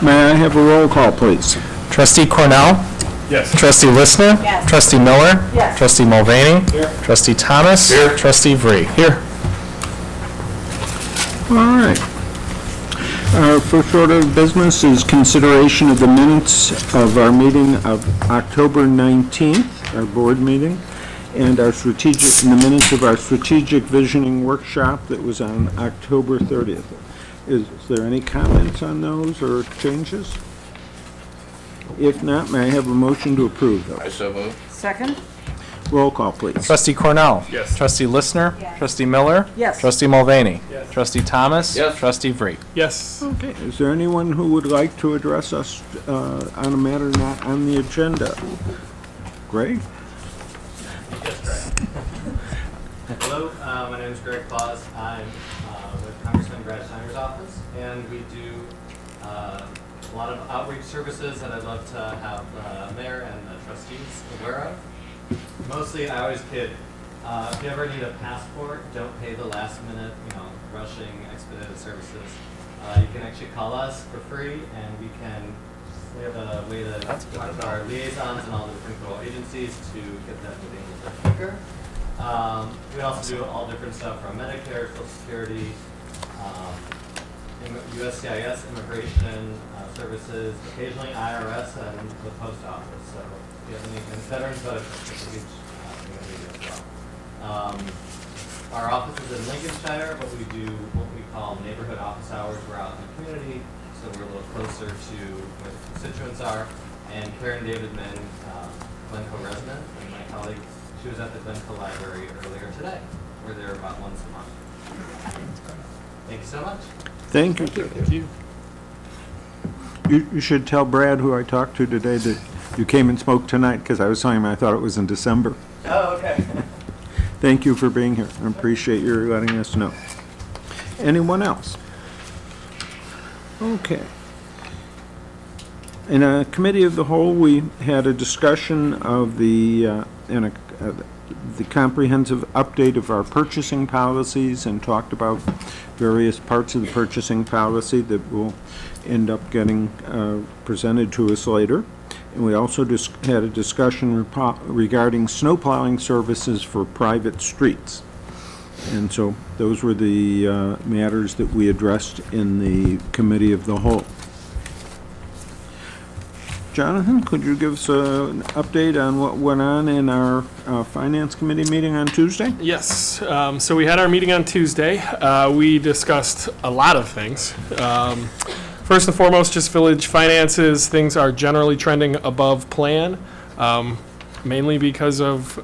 May I have a roll call, please? Trustee Cornell? Yes. Trustee Listner? Yes. Trustee Miller? Yes. Trustee Mulvaney? Here. Trustee Thomas? Here. Trustee Vree? Here. All right. Our first order of business is consideration of the minutes of our meeting of October 19th, our board meeting, and the minutes of our strategic visioning workshop that was on October 30th. Is there any comments on those or changes? If not, may I have a motion to approve those? I so move. Second? Roll call, please. Trustee Cornell? Yes. Trustee Listner? Yes. Trustee Miller? Yes. Trustee Mulvaney? Yes. Trustee Thomas? Yes. Trustee Vree? Yes. Okay, is there anyone who would like to address us on a matter not on the agenda? Greg? Hello, my name is Greg Claus. I'm with Congressman Brad Steiner's office, and we do a lot of outreach services that I'd love to have the mayor and the trustees aware of. Mostly, I always kid, if you ever need a passport, don't pay the last minute, rushing expedited services. You can actually call us for free, and we have a way to work with our liaisons and all the different federal agencies to get that moving a little bit quicker. We also do all different stuff from Medicare, Social Security, USCIS, immigration services, occasionally IRS and the post office. So if you have any veterans benefits, it's a huge thing that we do as well. Our office is in Lincolnshire, but we do what we call neighborhood office hours. We're out in the community, so we're a little closer to where the constituents are. And Karen Davidman, Glencoe resident, and my colleague, she was at the Glencoe Library earlier today. We're there about once a month. Thank you so much. Thank you. Thank you. You should tell Brad, who I talked to today, that you came and spoke tonight, because I was telling him I thought it was in December. Oh, okay. Thank you for being here. I appreciate your letting us know. Anyone else? Okay. In a committee of the whole, we had a discussion of the comprehensive update of our purchasing policies and talked about various parts of the purchasing policy that will end up getting presented to us later. And we also had a discussion regarding snow plowing services for private streets. And so those were the matters that we addressed in the committee of the whole. Jonathan, could you give us an update on what went on in our Finance Committee meeting on Tuesday? Yes. So we had our meeting on Tuesday. We discussed a lot of things. First and foremost, just village finances. Things are generally trending above plan, mainly because of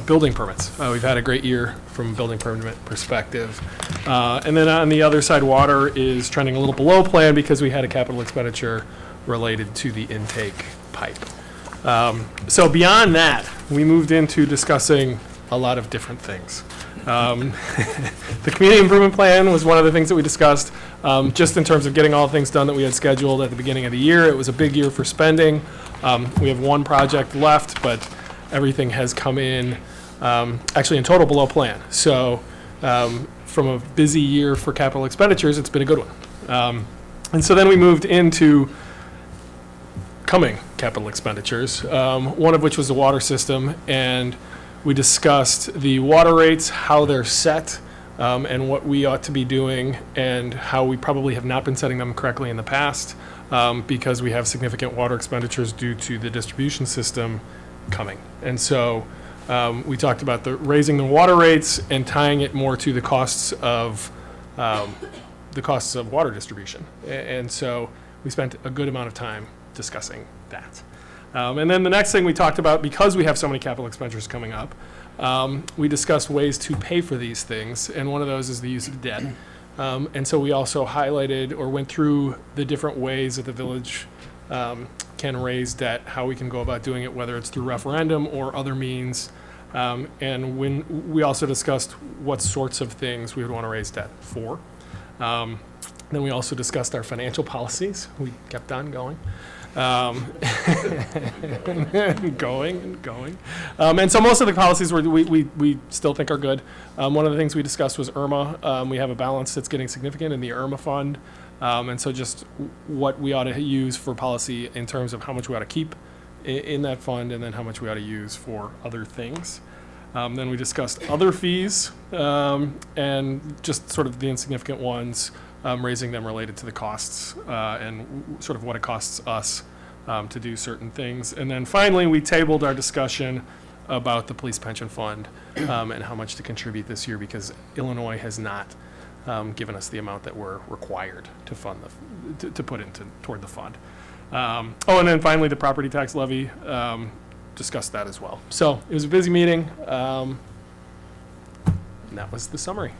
building permits. We've had a great year from a building permit perspective. And then on the other side, water is trending a little below plan because we had a capital expenditure related to the intake pipe. So beyond that, we moved into discussing a lot of different things. The community improvement plan was one of the things that we discussed, just in terms of getting all things done that we had scheduled at the beginning of the year. It was a big year for spending. We have one project left, but everything has come in, actually in total below plan. So from a busy year for capital expenditures, it's been a good one. And so then we moved into coming capital expenditures, one of which was the water system, and we discussed the water rates, how they're set, and what we ought to be doing, and how we probably have not been setting them correctly in the past, because we have significant water expenditures due to the distribution system coming. And so we talked about raising the water rates and tying it more to the costs of water distribution. And so we spent a good amount of time discussing that. And then the next thing we talked about, because we have so many capital expenditures coming up, we discussed ways to pay for these things, and one of those is the use of debt. And so we also highlighted or went through the different ways that the village can raise debt, how we can go about doing it, whether it's through referendum or other means. And when we also discussed what sorts of things we would want to raise debt for. Then we also discussed our financial policies. We kept on going. Going and going. And so most of the policies we still think are good. One of the things we discussed was IRMA. We have a balance that's getting significant in the IRMA fund. And so just what we ought to use for policy in terms of how much we ought to keep in that fund and then how much we ought to use for other things. Then we discussed other fees and just sort of the insignificant ones, raising them related to the costs and sort of what it costs us to do certain things. And then finally, we tabled our discussion about the police pension fund and how much to contribute this year because Illinois has not given us the amount that we're required to fund to put toward the fund. And then finally, the property tax levy, discussed that as well. So it was a busy meeting. And that was the summary.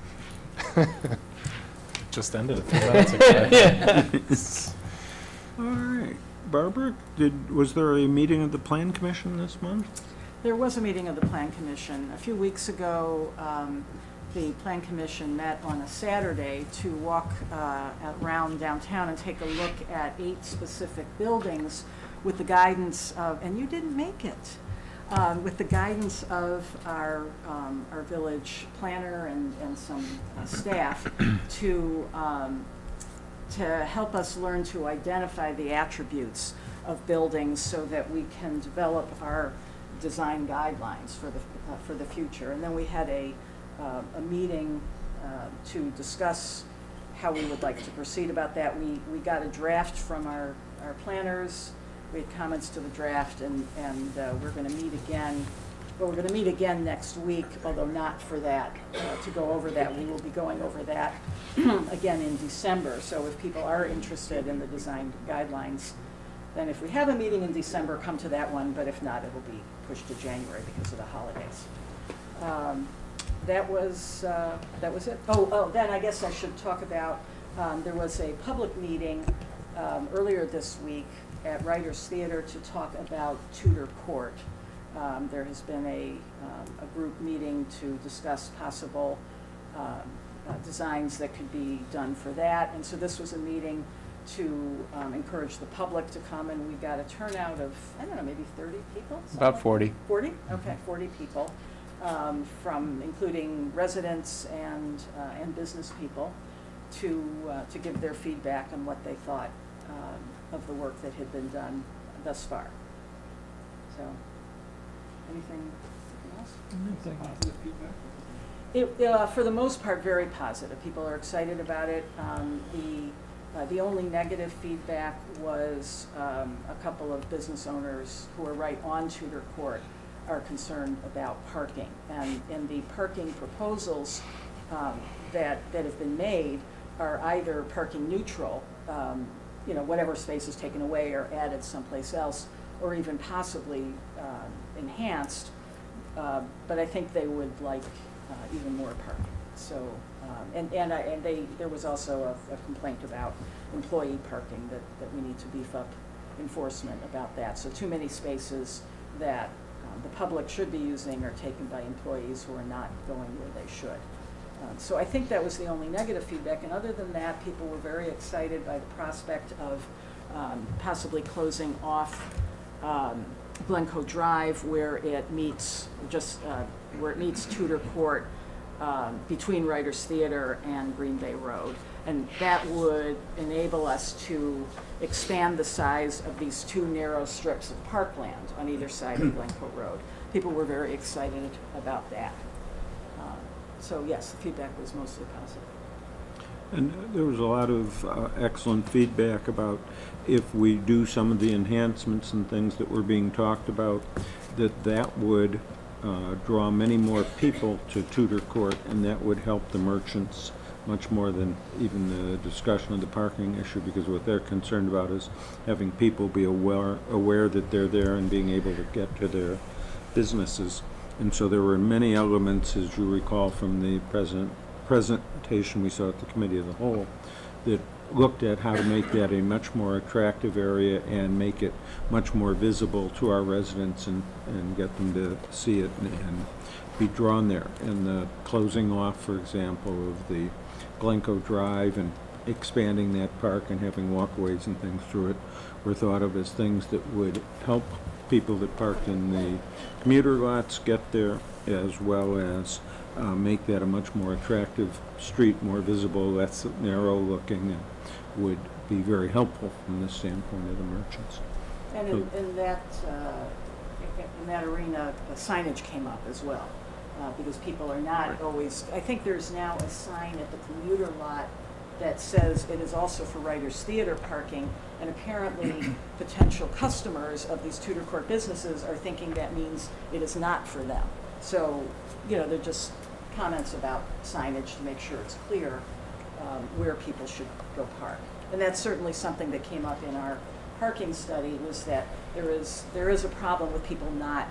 Just ended a few minutes ago. All right. Barbara, was there a meeting of the Plan Commission this month? There was a meeting of the Plan Commission. A few weeks ago, the Plan Commission met on a Saturday to walk around downtown and take a look at 8 specific buildings with the guidance of, and you didn't make it, with the guidance of our village planner and some staff to help us learn to identify the attributes of buildings so that we can develop our design guidelines for the future. And then we had a meeting to discuss how we would like to proceed about that. We got a draft from our planners. We had comments to the draft, and we're going to meet again. Well, we're going to meet again next week, although not for that, to go over that. We will be going over that again in December. So if people are interested in the design guidelines, then if we have a meeting in December, come to that one. But if not, it will be pushed to January because of the holidays. That was it. Then I guess I should talk about, there was a public meeting earlier this week at Writers Theater to talk about Tudor Court. There has been a group meeting to discuss possible designs that could be done for that. And so this was a meeting to encourage the public to come, and we got a turnout of, I don't know, maybe 30 people? About 40. 40? Okay, 40 people, from including residents and business people to give their feedback on what they thought of the work that had been done thus far. So, anything else? For the most part, very positive. People are excited about it. The only negative feedback was a couple of business owners who are right on Tudor Court are concerned about parking. And the parking proposals that have been made are either parking neutral, whatever space is taken away or added someplace else, or even possibly enhanced. But I think they would like even more parking. So, there was also a complaint about employee parking that we need to beef up enforcement about that. So too many spaces that the public should be using are taken by employees who are not going where they should. So I think that was the only negative feedback. And other than that, people were very excited by the prospect of possibly closing off Glencoe Drive where it meets Tudor Court between Writers Theater and Green Bay Road. And that would enable us to expand the size of these 2 narrow strips of parkland on either side of Glencoe Road. People were very excited about that. So yes, the feedback was mostly positive. And there was a lot of excellent feedback about if we do some of the enhancements and things that were being talked about, that would draw many more people to Tudor Court, and that would help the merchants much more than even the discussion of the parking issue, because what they're concerned about is having people be aware that they're there and being able to get to their businesses. And so there were many elements, as you recall from the presentation we saw at the Committee of the Whole, that looked at how to make that a much more attractive area and make it much more visible to our residents and get them to see it and be drawn there. And the closing off, for example, of the Glencoe Drive and expanding that park and having walkways and things through it were thought of as things that would help people that parked in the commuter lots get there, as well as make that a much more attractive street, more visible, less narrow looking, and would be very helpful from the standpoint of the merchants. And in that arena, the signage came up as well, because people are not always, I think there's now a sign at the commuter lot that says it is also for Writers Theater parking, and apparently potential customers of these Tudor Court businesses are thinking that means it is not for them. So, they're just comments about signage to make sure it's clear where people should go park. And that's certainly something that came up in our parking study, was that there is a problem with people not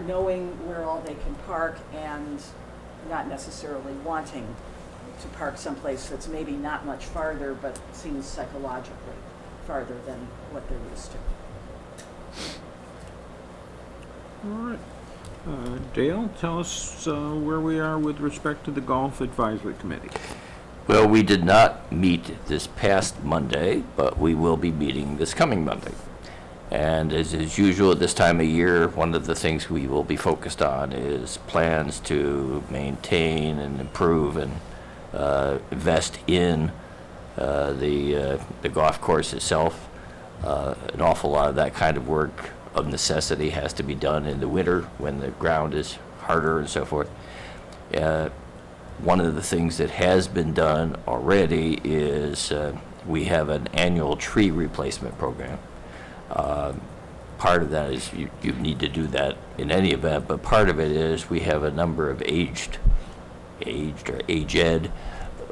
knowing where all they can park and not necessarily wanting to park someplace that's maybe not much farther, but seems psychologically farther than what they're used to. All right. Dale, tell us where we are with respect to the Golf Advisory Committee. Well, we did not meet this past Monday, but we will be meeting this coming Monday. And as is usual at this time of year, one of the things we will be focused on is plans to maintain and improve and invest in the golf course itself. An awful lot of that kind of work of necessity has to be done in the winter when the ground is harder and so forth. One of the things that has been done already is we have an annual tree replacement program. Part of that is you need to do that in any event, but part of it is we have a number of aged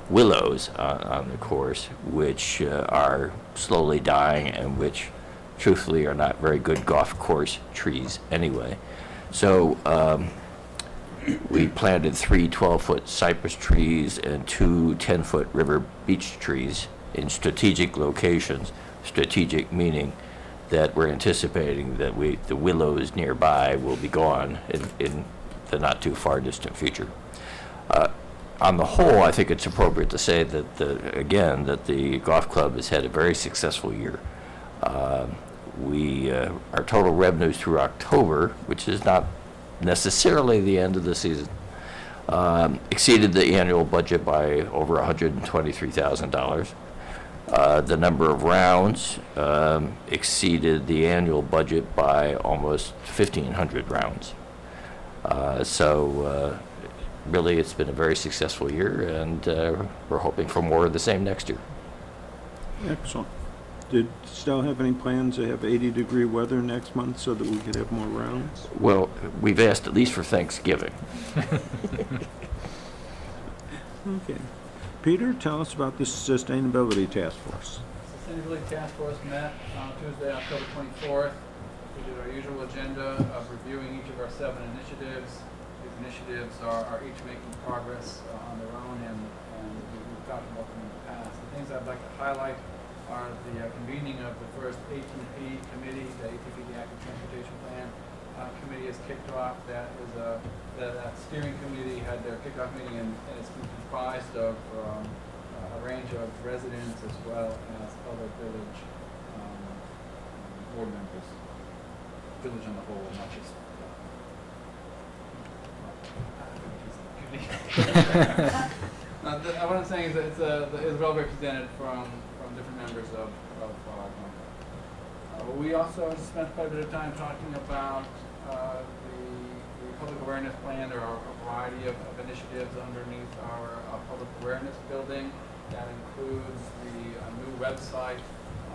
willows on the course, which are slowly dying and which truthfully are not very good golf course trees anyway. So we planted 3 12-foot cypress trees and 2 10-foot river beech trees in strategic locations. Strategic meaning that we're anticipating that the willows nearby will be gone in the not too far distant future. On the whole, I think it's appropriate to say that the golf club has had a very successful year. Our total revenues through October, which is not necessarily the end of the season, exceeded the annual budget by over $123,000. The number of rounds exceeded the annual budget by almost 1,500 rounds. So really, it's been a very successful year, and we're hoping for more of the same next year. Excellent. Did Stell have any plans to have 80-degree weather next month so that we could have more rounds? Well, we've asked at least for Thanksgiving. Okay. Peter, tell us about the Sustainability Task Force. Sustainability Task Force met on Tuesday, October 24th. We did our usual agenda of reviewing each of our 7 initiatives. These initiatives are each making progress on their own, and we've talked about them in the past. The things I'd like to highlight are the convening of the first ATP committee. The ATP, the Active Transportation Plan committee, has kicked off. That steering committee had their kickoff meeting, and it's comprised of a range of residents as well as other village board members. Village on the whole, not just what I'm saying is that it's well represented from different members of our group. We also spent quite a bit of time talking about the public awareness plan. There are a variety of initiatives underneath our public awareness building. That includes the new website.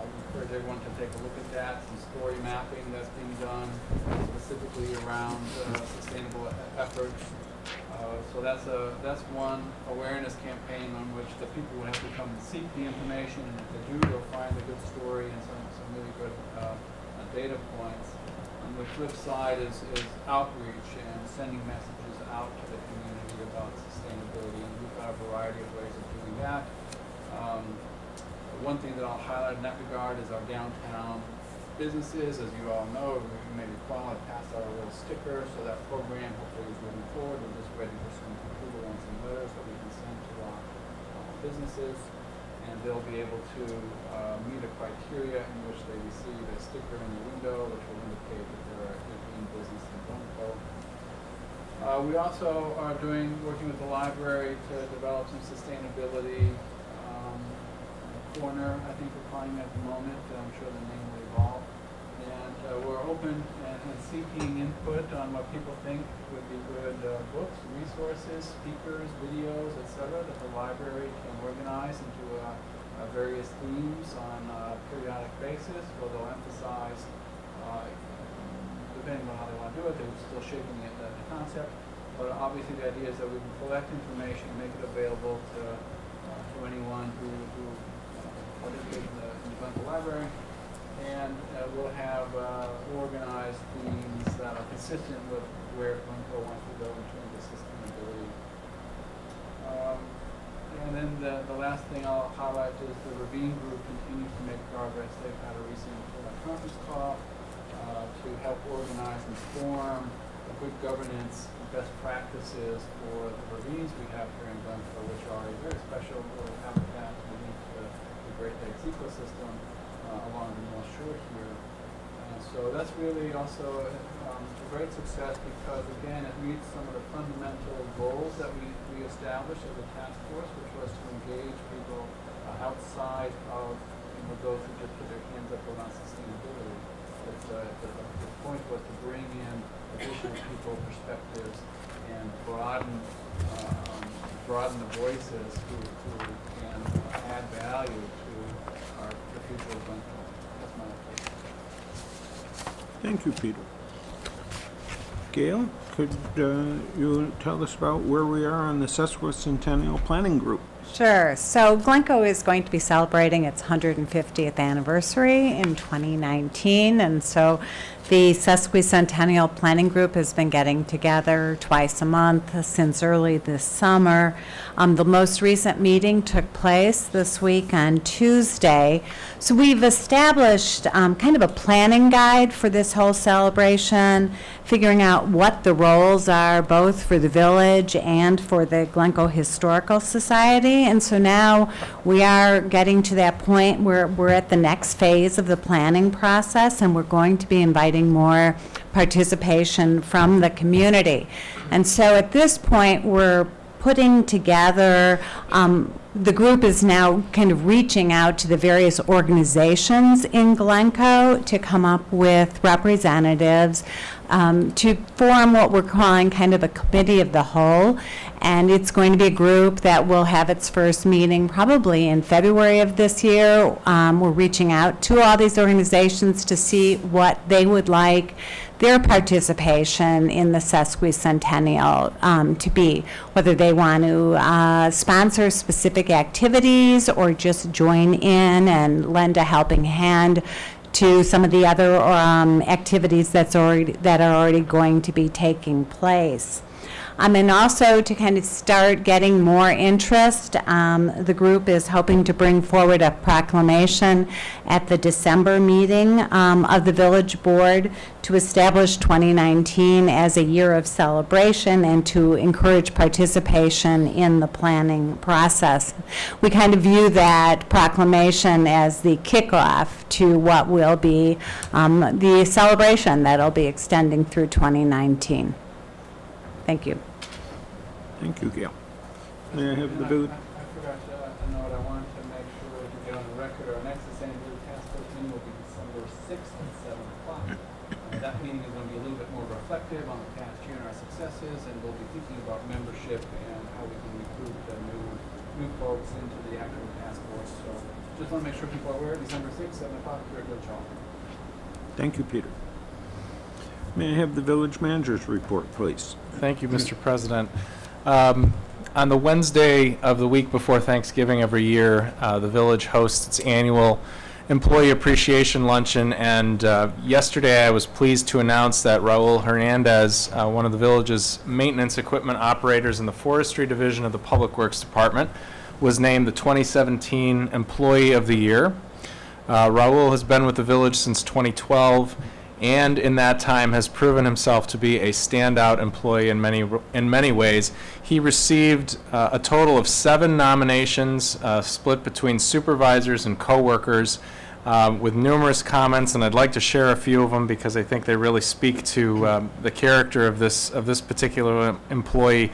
We encourage everyone to take a look at that. Some story mapping that's being done specifically around sustainable efforts. So that's one awareness campaign on which the people will have to come and seek the information, and if they do, they'll find a good story and some really good data points. On the flip side is outreach and sending messages out to the community about sustainability, and we've got a variety of ways of doing that. One thing that I'll highlight in that regard is our downtown businesses. As you all know, you may recall, I passed out a little sticker, so that program hopefully is moving forward. We're just waiting for some approval on some letters that we can send to our businesses, and they'll be able to meet a criteria in which they receive a sticker in the window, which will indicate that they're doing business in Glencoe. We also are working with the library to develop some sustainability corner, I think we're calling it at the moment. I'm sure the name will evolve. And we're open and seeking input on what people think would be good books, resources, speakers, videos, etc., that the library can organize into various themes on a periodic basis, where they'll emphasize, depending on how they want to do it, they're still shaping the concept. But obviously the idea is that we can collect information, make it available to anyone who participate in the Glencoe Library, and we'll have organized themes that are consistent with where Glencoe wants to go in terms of sustainability. And then the last thing I'll highlight is the Ravine Group continues to make progress. They've had a recent conference call to help organize and form a good governance best practices for the ravines we have here in Glencoe, which are a very special little habitat unique to the Great Lakes ecosystem along the North Shore here. So that's really also a great success because, again, it meets some of the fundamental goals that we established as a task force, which was to engage people outside of those who just put their hands up around sustainability. The point was to bring in additional people, perspectives, and broaden the voices who can add value to the future of Glencoe. That's my opinion. Thank you, Peter. Gail, could you tell us about where we are on the Sesquicentennial Planning Group? Sure. So Glencoe is going to be celebrating its 150th anniversary in 2019, and so the Sesquicentennial Planning Group has been getting together twice a month since early this summer. The most recent meeting took place this week on Tuesday. So we've established kind of a planning guide for this whole celebration, figuring out what the roles are both for the village and for the Glencoe Historical Society. And so now we are getting to that point where we're at the next phase of the planning process, and we're going to be inviting more participation from the community. And so at this point, we're putting together, the group is now kind of reaching out to the various organizations in Glencoe to come up with representatives to form what we're calling kind of a committee of the whole. And it's going to be a group that will have its first meeting probably in February of this year. We're reaching out to all these organizations to see what they would like their participation in the Sesquicentennial to be, whether they want to sponsor specific activities or just join in and lend a helping hand to some of the other activities that are already going to be taking place. And also to kind of start getting more interest, the group is hoping to bring forward a proclamation at the December meeting of the village board to establish 2019 as a year of celebration and to encourage participation in the planning process. We kind of view that proclamation as the kickoff to what will be the celebration that'll be extending through 2019. Thank you. Thank you, Gail. May I have the village? I forgot to note, I wanted to make sure to get on the record, our next Sustainability Task Force meeting will be December 6th at 7 o'clock. That meeting is going to be a little bit more reflective on the past year and our successes, and we'll be thinking about membership and how we can recruit new folks into the actual task force. So just want to make sure people are aware, December 6th, 7 o'clock here at Village Hall. Thank you, Peter. May I have the village manager's report, please? Thank you, Mr. President. On the Wednesday of the week before Thanksgiving every year, the village hosts its annual Employee Appreciation Luncheon, and yesterday I was pleased to announce that Raul Hernandez, one of the village's maintenance equipment operators in the Forestry Division of the Public Works Department, was named the 2017 Employee of the Year. Raul has been with the village since 2012, and in that time has proven himself to be a standout employee in many ways. He received a total of 7 nominations, split between supervisors and coworkers, with numerous comments, and I'd like to share a few of them because I think they really speak to the character of this particular employee.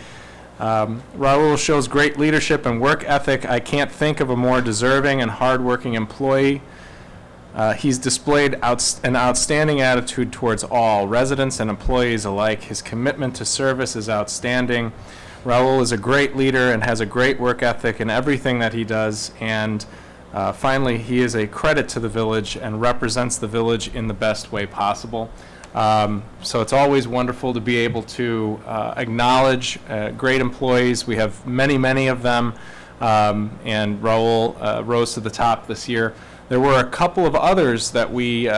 Raul shows great leadership and work ethic. I can't think of a more deserving and hardworking employee. He's displayed an outstanding attitude towards all, residents and employees alike. His commitment to service is outstanding. Raul is a great leader and has a great work ethic in everything that he does. And finally, he is a credit to the village and represents the village in the best way possible. So it's always wonderful to be able to acknowledge great employees. We have many of them, and Raul rose to the top this year. There were a couple of others that we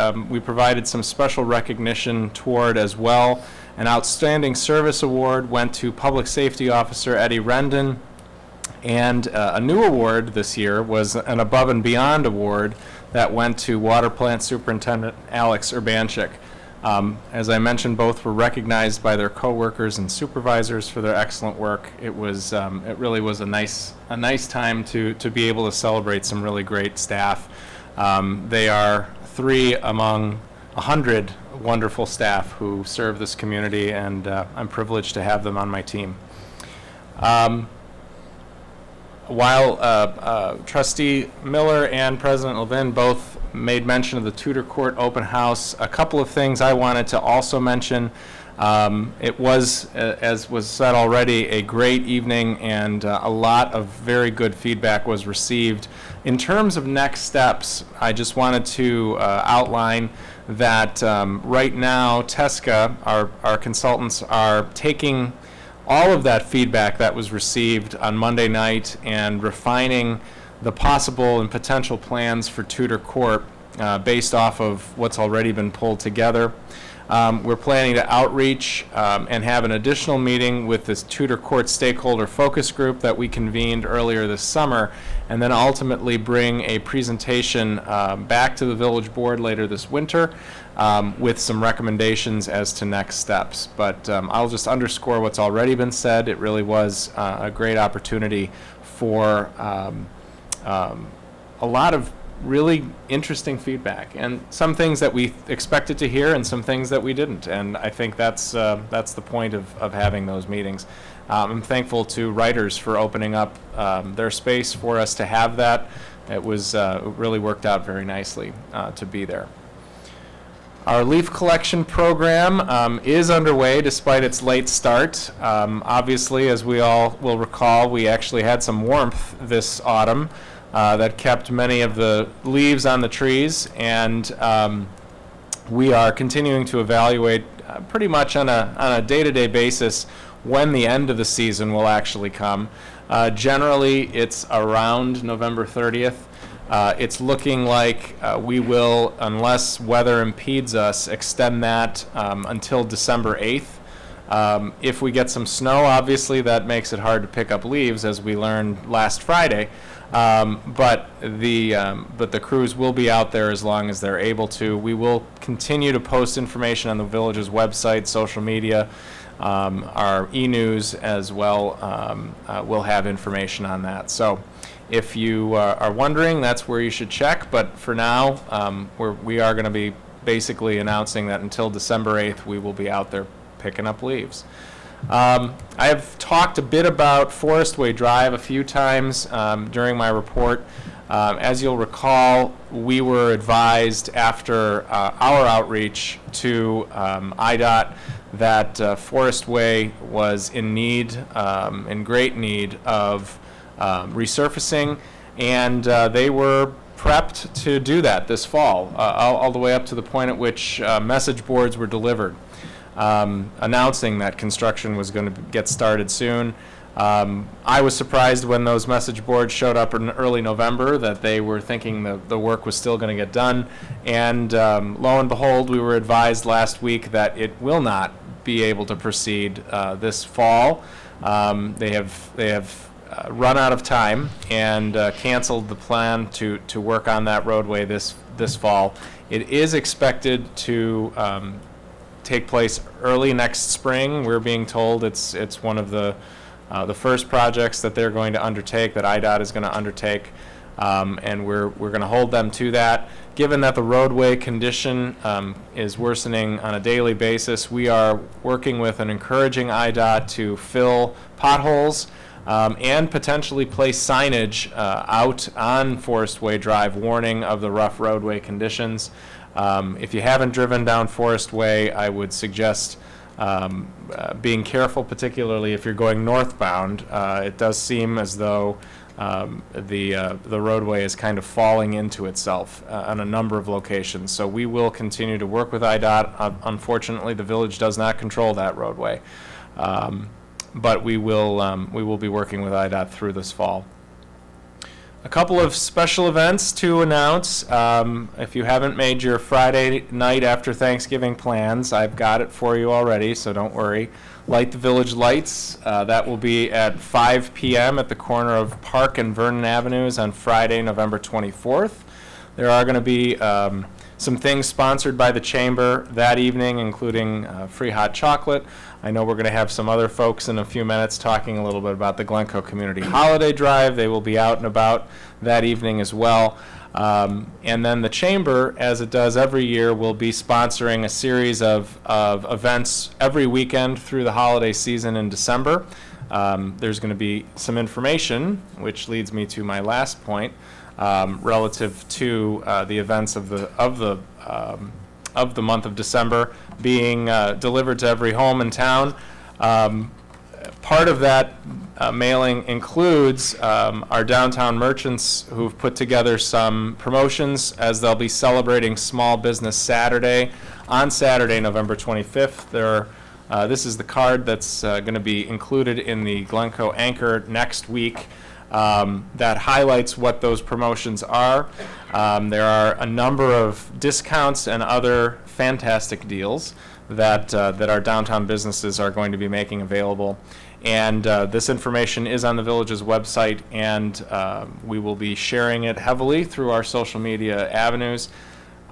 provided some special recognition toward as well. An Outstanding Service Award went to Public Safety Officer Eddie Rendon, and a new award this year was an Above and Beyond Award that went to Water Plant Superintendent Alex Urbanchik. As I mentioned, both were recognized by their coworkers and supervisors for their excellent work. It really was a nice time to be able to celebrate some really great staff. They are 3 among 100 wonderful staff who serve this community, and I'm privileged to have them on my team. While Trustee Miller and President Levin both made mention of the Tudor Court open house, a couple of things I wanted to also mention. It was, as was said already, a great evening, and a lot of very good feedback was received. In terms of next steps, I just wanted to outline that right now, Tesca, our consultants, are taking all of that feedback that was received on Monday night and refining the possible and potential plans for Tudor Court based off of what's already been pulled together. We're planning to outreach and have an additional meeting with this Tudor Court stakeholder focus group that we convened earlier this summer, and then ultimately bring a presentation back to the village board later this winter with some recommendations as to next steps. But I'll just underscore what's already been said. It really was a great opportunity for a lot of really interesting feedback, and some things that we expected to hear and some things that we didn't, and I think that's the point of having those meetings. I'm thankful to writers for opening up their space for us to have that. It really worked out very nicely to be there. Our leaf collection program is underway despite its late start. Obviously, as we all will recall, we actually had some warmth this autumn that kept many of the leaves on the trees, and we are continuing to evaluate pretty much on a day-to-day basis when the end of the season will actually come. Generally, it's around November 30th. It's looking like we will, unless weather impedes us, extend that until December 8th. If we get some snow, obviously that makes it hard to pick up leaves, as we learned last Friday. But the crews will be out there as long as they're able to. We will continue to post information on the village's website, social media, our e-news as well. We'll have information on that. So if you are wondering, that's where you should check. But for now, we are going to be basically announcing that until December 8th, we will be out there picking up leaves. I have talked a bit about Forestway Drive a few times during my report. As you'll recall, we were advised after our outreach to IDOT that Forestway was in great need of resurfacing, and they were prepped to do that this fall, all the way up to the point at which message boards were delivered, announcing that construction was going to get started soon. I was surprised when those message boards showed up in early November that they were thinking the work was still going to get done, and lo and behold, we were advised last week that it will not be able to proceed this fall. They have run out of time and canceled the plan to work on that roadway this fall. It is expected to take place early next spring. We're being told it's one of the first projects that they're going to undertake, that IDOT is going to undertake, and we're going to hold them to that. Given that the roadway condition is worsening on a daily basis, we are working with and encouraging IDOT to fill potholes and potentially place signage out on Forest Way Drive warning of the rough roadway conditions. If you haven't driven down Forest Way, I would suggest being careful, particularly if you're going northbound. It does seem as though the roadway is kind of falling into itself on a number of locations. So we will continue to work with IDOT. Unfortunately, the village does not control that roadway. But we will be working with IDOT through this fall. A couple of special events to announce. If you haven't made your Friday night after Thanksgiving plans, I've got it for you already, so don't worry. Light the Village Lights. That will be at 5 p.m. at the corner of Park and Vernon Avenues on Friday, November 24th. There are going to be some things sponsored by the Chamber that evening, including free hot chocolate. I know we're going to have some other folks in a few minutes talking a little bit about the Glencoe Community Holiday Drive. They will be out and about that evening as well. And then the Chamber, as it does every year, will be sponsoring a series of events every weekend through the holiday season in December. There's going to be some information, which leads me to my last point, relative to the events of the month of December being delivered to every home in town. Part of that mailing includes our downtown merchants who've put together some promotions as they'll be celebrating Small Business Saturday on Saturday, November 25th. This is the card that's going to be included in the Glencoe Anchor next week. That highlights what those promotions are. There are a number of discounts and other fantastic deals that our downtown businesses are going to be making available. And this information is on the village's website, and we will be sharing it heavily through our social media avenues.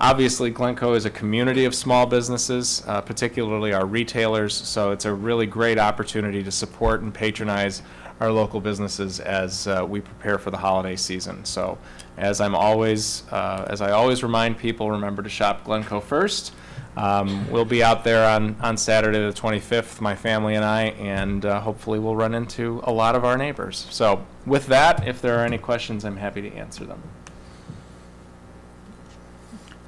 Obviously, Glencoe is a community of small businesses, particularly our retailers, so it's a really great opportunity to support and patronize our local businesses as we prepare for the holiday season. So as I always remind people, remember to shop Glencoe first. We'll be out there on Saturday the 25th, my family and I, and hopefully we'll run into a lot of our neighbors. So with that, if there are any questions, I'm happy to answer them.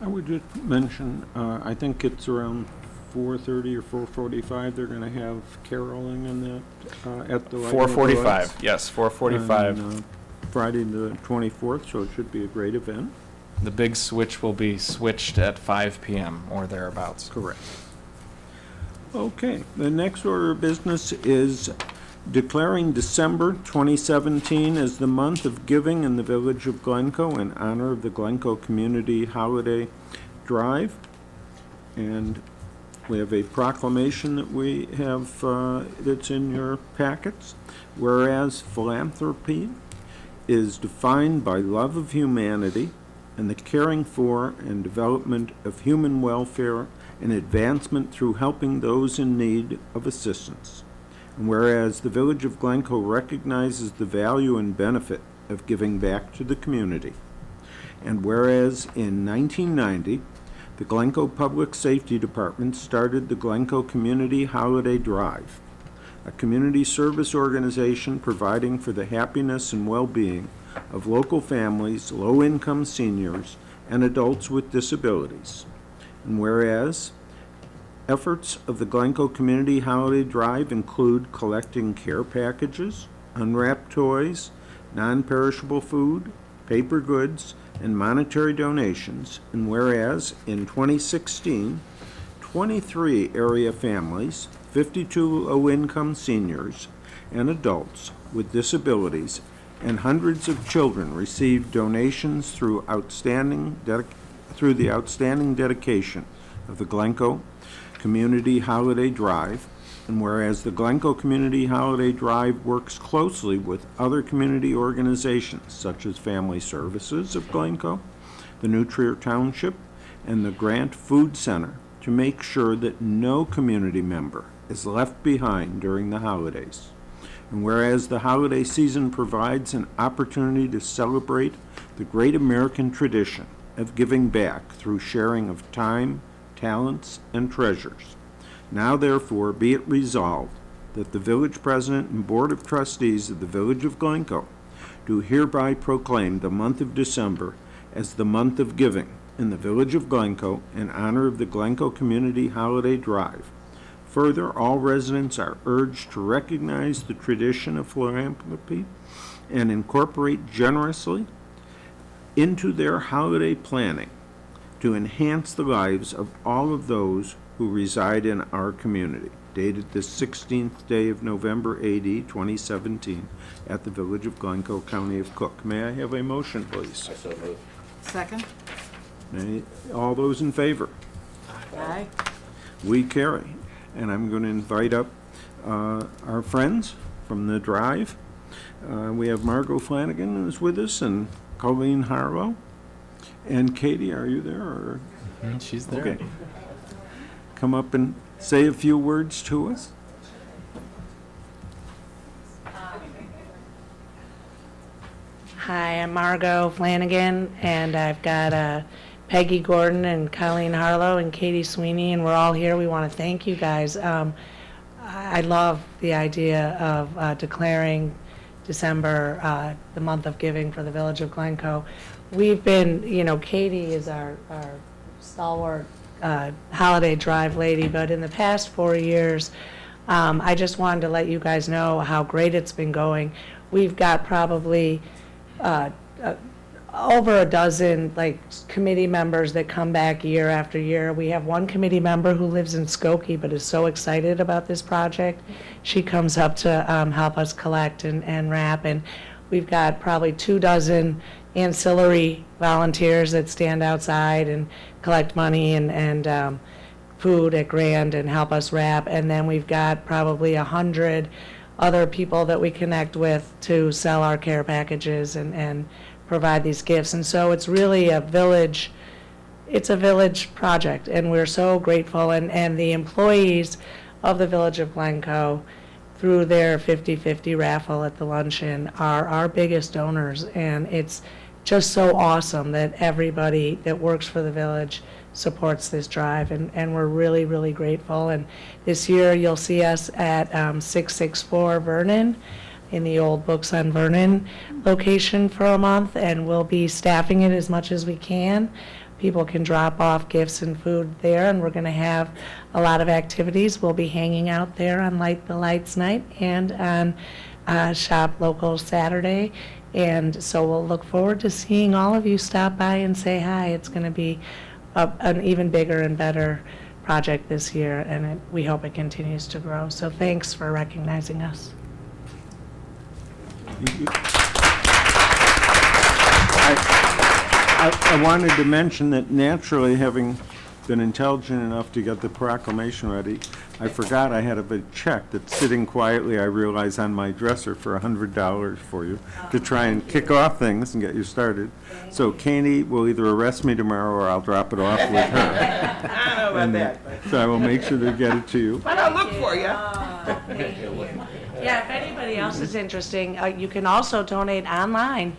I would just mention, I think it's around 4:30 or 4:45, they're going to have caroling and that at the... 4:45, yes, 4:45. On, Friday the 24th, so it should be a great event. The big switch will be switched at 5 p.m. or thereabouts. Correct. Okay, the next order of business is declaring December 2017 as the month of giving in the village of Glencoe in honor of the Glencoe Community Holiday Drive. And we have a proclamation that we have that's in your packets. Whereas philanthropy is defined by love of humanity and the caring for and development of human welfare and advancement through helping those in need of assistance. And whereas the village of Glencoe recognizes the value and benefit of giving back to the community. And whereas in 1990, the Glencoe Public Safety Department started the Glencoe Community Holiday Drive, a community service organization providing for the happiness and well-being of local families, low-income seniors, and adults with disabilities. And whereas efforts of the Glencoe Community Holiday Drive include collecting care packages, unwrapped toys, non-perishable food, paper goods, and monetary donations, and whereas in 2016, 23 area families, 52 low-income seniors, and adults with disabilities, and hundreds of children received donations through the outstanding dedication of the Glencoe Community Holiday Drive, And whereas the Glencoe Community Holiday Drive works closely with other community organizations such as Family Services of Glencoe, the New Trier Township, and the Grant Food Center to make sure that no community member is left behind during the holidays. And whereas the holiday season provides an opportunity to celebrate the great American tradition of giving back through sharing of time, talents, and treasures. Now therefore be it resolved that the village president and board of trustees of the village of Glencoe do hereby proclaim the month of December as the month of giving in the village of Glencoe in honor of the Glencoe Community Holiday Drive. Further, all residents are urged to recognize the tradition of philanthropy and incorporate generously into their holiday planning to enhance the lives of all of those who reside in our community. Dated the 16th day of November AD 2017 at the village of Glencoe, County of Cook. May I have a motion, please? So moved. Second? All those in favor? Aye. We carry. And I'm going to invite up our friends from the drive. We have Margot Flanagan who's with us, and Colleen Harlow. And Katie, are you there? Or? She's there. Okay. Come up and say a few words to us. Hi, I'm Margot Flanagan, and I've got Peggy Gordon and Colleen Harlow and Katie Sweeney, and we're all here. We want to thank you guys. I love the idea of declaring December the month of giving for the village of Glencoe. We've been, Katie is our stalwart holiday drive lady, but in the past 4 years, I just wanted to let you guys know how great it's been going. We've got probably over a dozen committee members that come back year after year. We have one committee member who lives in Skokie but is so excited about this project. She comes up to help us collect and wrap, and we've got probably 24 ancillary volunteers that stand outside and collect money and food at Grand and help us wrap. And then we've got probably 100 other people that we connect with to sell our care packages and provide these gifts. And so it's really a village project, and we're so grateful. And the employees of the village of Glencoe, through their 50-50 raffle at the luncheon, are our biggest donors. And it's just so awesome that everybody that works for the village supports this drive, and we're really, really grateful. And this year you'll see us at 664 Vernon in the old Books on Vernon location for a month, and we'll be staffing it as much as we can. People can drop off gifts and food there, and we're going to have a lot of activities. We'll be hanging out there on Light the Lights night and on Shop Local Saturday. And so we'll look forward to seeing all of you stop by and say hi. It's going to be an even bigger and better project this year, and we hope it continues to grow. So thanks for recognizing us. I wanted to mention that naturally, having been intelligent enough to get the proclamation ready, I forgot I had a check that's sitting quietly, I realize, on my dresser for $100 for you to try and kick off things and get you started. So Katie will either arrest me tomorrow or I'll drop it off with her. I don't know about that. So I will make sure to get it to you. But I'll look for you. Thank you. Yeah, if anybody else is interested, you can also donate online.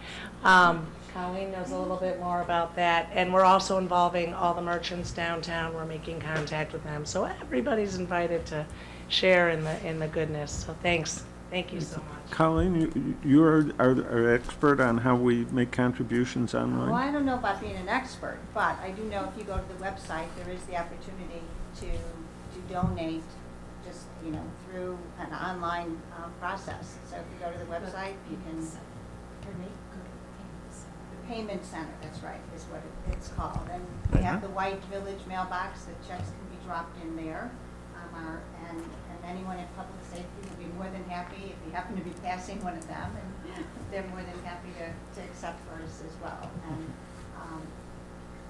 Colleen knows a little bit more about that, and we're also involving all the merchants downtown. We're making contact with them, so everybody's invited to share in the goodness. So thanks, thank you so much. Colleen, you are our expert on how we make contributions online? Well, I don't know about being an expert, but I do know if you go to the website, there is the opportunity to donate just, through an online process. So if you go to the website, you can. Payment Center, that's right, is what it's called. And we have the White Village mailbox that checks can be dropped in there. And anyone at Public Safety would be more than happy, if you happen to be passing one of them, and they're more than happy to accept first as well. And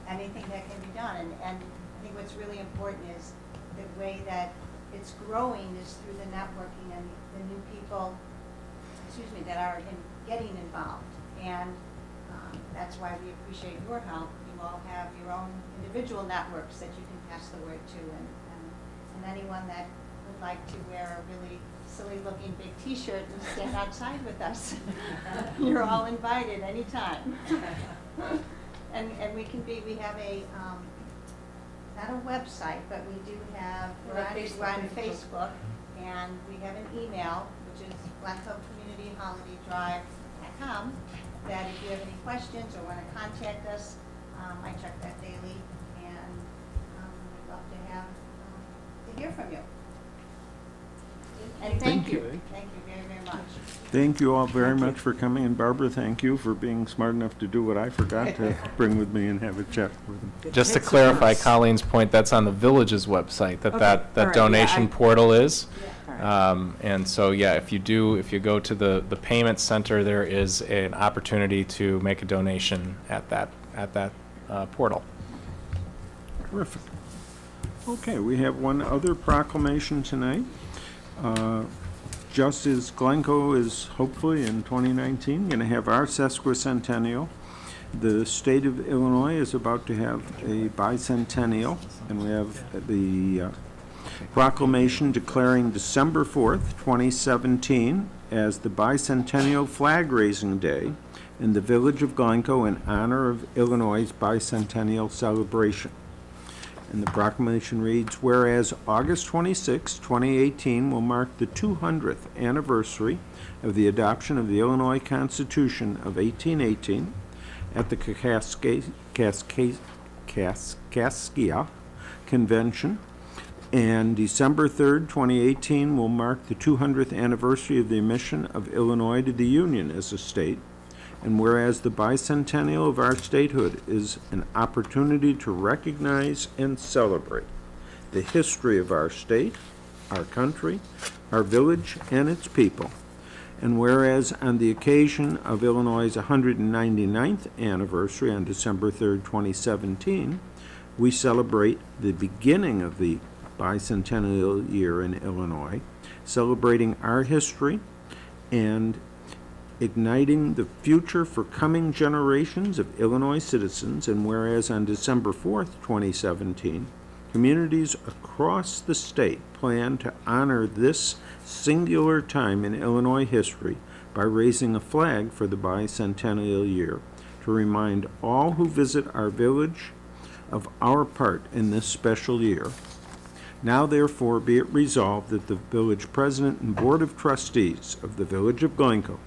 anything that can be done. And I think what's really important is the way that it's growing is through the networking and the new people, that are getting involved. And that's why we appreciate your help. You all have your own individual networks that you can pass the word to, and anyone that would like to wear a really silly-looking big T-shirt and stand outside with us, you're all invited anytime. And we have a, not a website, but we do have, we're on Facebook, and we have an email, which is GlencoeCommunityHolidayDrive.com, that if you have any questions or want to contact us, I check that daily, and we'd love to hear from you. And thank you very, very much. Thank you all very much for coming, and Barbara, thank you for being smart enough to do what I forgot to bring with me and have a chat with them. Just to clarify Colleen's point, that's on the village's website, that All right, donation yeah, portal is. All right. And so, yeah, if you go to the payment center, there is an opportunity to make a donation at that portal. Terrific. Okay, we have one other proclamation tonight. Just as Glencoe is hopefully in 2019 going to have our sesquicentennial, the state of Illinois is about to have a bicentennial, and we have the proclamation declaring December 4th, 2017 as the bicentennial flag-raising day in the village of Glencoe in honor of Illinois' bicentennial celebration. And the proclamation reads, whereas August 26, 2018 will mark the 200th anniversary of the adoption of the Illinois Constitution of 1818 at the Kaskaskia Convention, and December 3rd, 2018 will mark the 200th anniversary of the admission of Illinois to the Union as a state. And whereas the bicentennial of our statehood is an opportunity to recognize and celebrate the history of our state, our country, our village, and its people. And whereas on the occasion of Illinois' 199th anniversary on December 3rd, 2017, we celebrate the beginning of the bicentennial year in Illinois, celebrating our history and igniting the future for coming generations of Illinois citizens. And whereas on December 4th, 2017, communities across the state plan to honor this singular time in Illinois history by raising a flag for the bicentennial year to remind all who visit our village of our part in this special year. Now therefore be it resolved that the village president and board of trustees of the village of Glencoe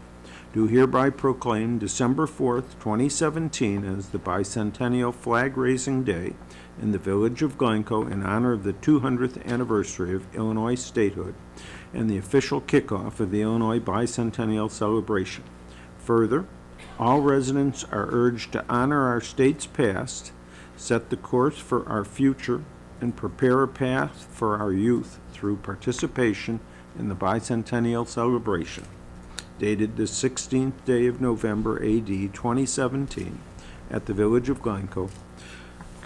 do hereby proclaim December 4th, 2017 as the bicentennial flag-raising day in the village of Glencoe in honor of the 200th anniversary of Illinois statehood and the official kickoff of the Illinois bicentennial celebration. Further, all residents are urged to honor our state's past, set the course for our future, and prepare a path for our youth through participation in the bicentennial celebration. Dated the 16th day of November, A.D. 2017, at the village of Glencoe,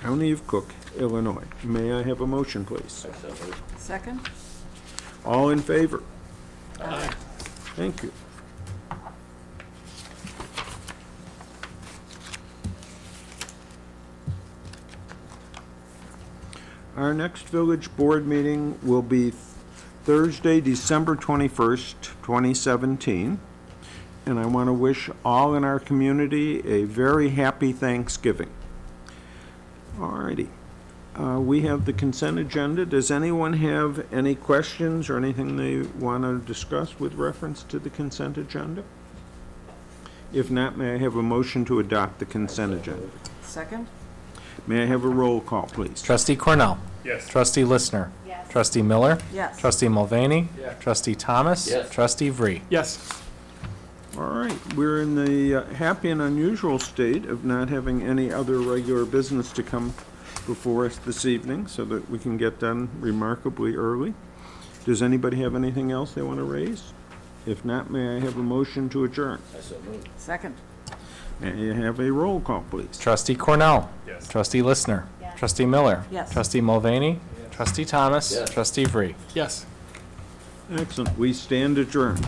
County of Cook, Illinois. May I have a motion, please? Second? All in favor? Aye. Thank you. Our next village board meeting will be Thursday, December 21st, 2017, and I want to wish all in our community a very happy Thanksgiving. All righty. We have the consent agenda. Does anyone have any questions or anything they want to discuss with reference to the consent agenda? If not, may I have a motion to adopt the consent agenda? Second? May I have a roll call, please? Trustee Cornell. Yes. Trustee Listener. Yes. Trustee Miller. Yes. Trustee Mulvaney. Yes. Trustee Thomas. Yes. Trustee Vree. Yes. All right, we're in the happy and unusual state of not having any other regular business to come before us this evening, so that we can get done remarkably early. Does anybody have anything else they want to raise? If not, may I have a motion to adjourn? Second? May I have a roll call, please? Trustee Cornell. Yes. Trustee Listener. Yes. Trustee Miller. Yes. Trustee Mulvaney. Trustee Thomas. Yes. Trustee Vree. Yes. Excellent. We stand adjourned.